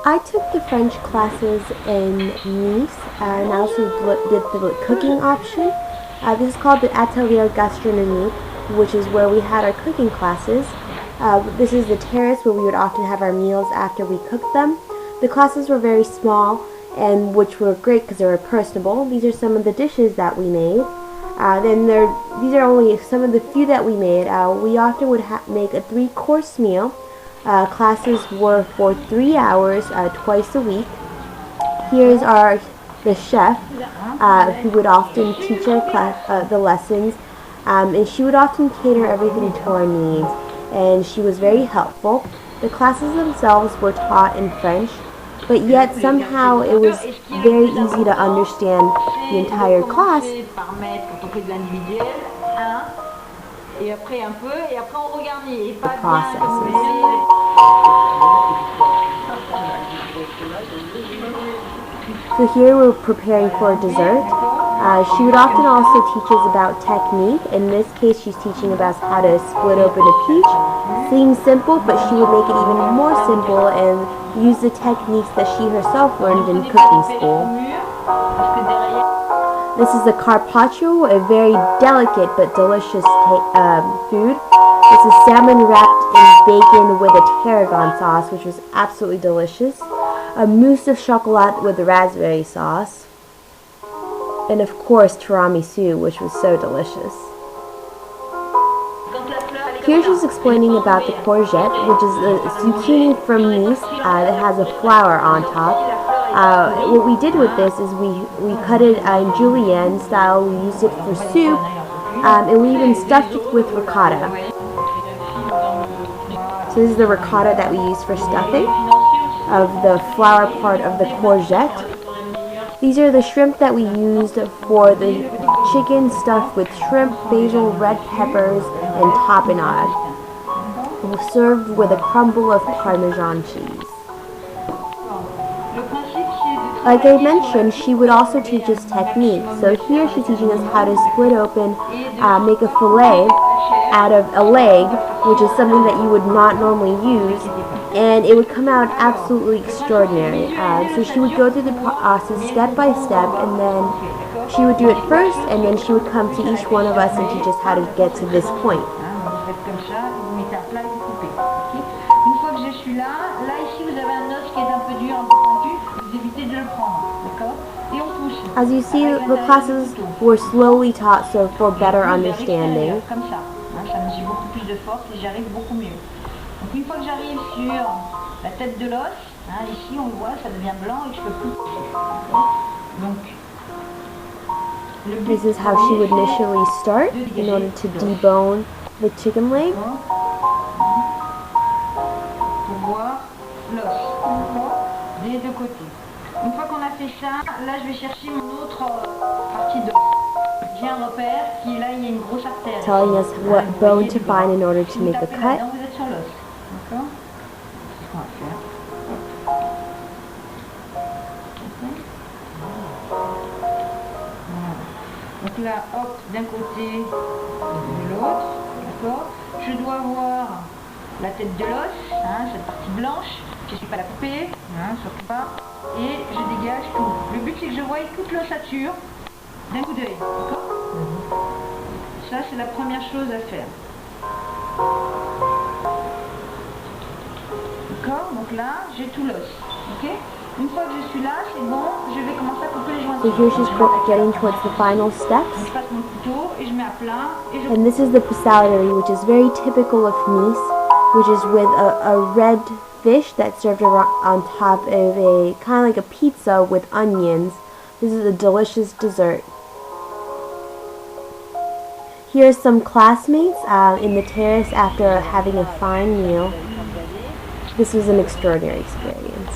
I took the French classes in Nice, and I also did the cooking option. This is called the Atelier Gastronimique, which is where we had our cooking classes. This is the terrace where we would often have our meals after we cooked them. The classes were very small, and which were great because they were personable. These are some of the dishes that we made. These are only some of the few that we made. We often would make a 3-course meal. Classes were for 3 hours twice a week. Here's the chef who would often teach our the lessons, and she would often cater everything to our needs, and she was very helpful. The classes themselves were taught in French, but yet somehow it was very easy to understand the entire class. The processes. So here we're preparing for a dessert. She would often also teach us about technique. In this case, she's teaching about how to split open a peach. Seems simple, but she would make it even more simple and use the techniques that she herself learned in cooking school. This is the carpaccio, a very delicate but delicious food. This is salmon wrapped in bacon with a tarragon sauce, which was absolutely delicious. A mousse of chocolat with raspberry sauce. And of course tiramisu, which was so delicious. Here she's explaining about the courgette, which is a zucchini from Nice that has a flower on top. What we did with this is we cut it in julienne style. We used it for soup, and we even stuffed it with ricotta. So this is the ricotta that we use for stuffing of the flower part of the courgette. These are the shrimp that we used for the chicken stuffed with shrimp, basil, red peppers, and tapenade. Served with a crumble of Parmesan cheese. Like I mentioned, she would also teach us technique. So here she's teaching us how to split open, make a fillet out of a leg, which is something that you would not normally use, and it would come out absolutely extraordinary. So she would go through the process step by step, and then she would do it first, and then she would come to each one of us and teach us how to get to this point. As you see, the classes were slowly taught, so for better understanding. Une fois que j'arrive sur la tête de l'os, ici on le voit, ça devient blanc et je peux plus. Donc, this is how she would initially start in order to debone the chicken leg. Pour voir l'os, des deux côtés. Une fois qu'on a fait ça, là je vais chercher mon autre partie d'os. J'ai un repère qui là il y a une grosse artère. Telling us what bone to find in order to make a cut. Vous êtes sur l'os. D'accord? C'est ce qu'on va faire. Voilà. Donc là, hop, d'un côté et de l'autre. D'accord? Je dois avoir la tête de l'os, cette partie blanche. Je ne suis pas la couper, surtout pas. Et je dégage tout. Le but c'est que je voie toute l'ossature d'un coup d'œil. D'accord? Ça c'est la première chose à faire. D'accord? Donc là, j'ai tout l'os. Ok? Une fois que je suis là, c'est bon, je vais commencer à couper les jointures. So here she's getting towards the final steps. Je passe mon couteau et je mets à plat. And this is the passaleri, which is very typical of Nice, which is with a red fish that's served on top of a kind of like a pizza with onions. This is a delicious dessert. Here are some classmates in the terrace after having a fine meal. This was an extraordinary experience.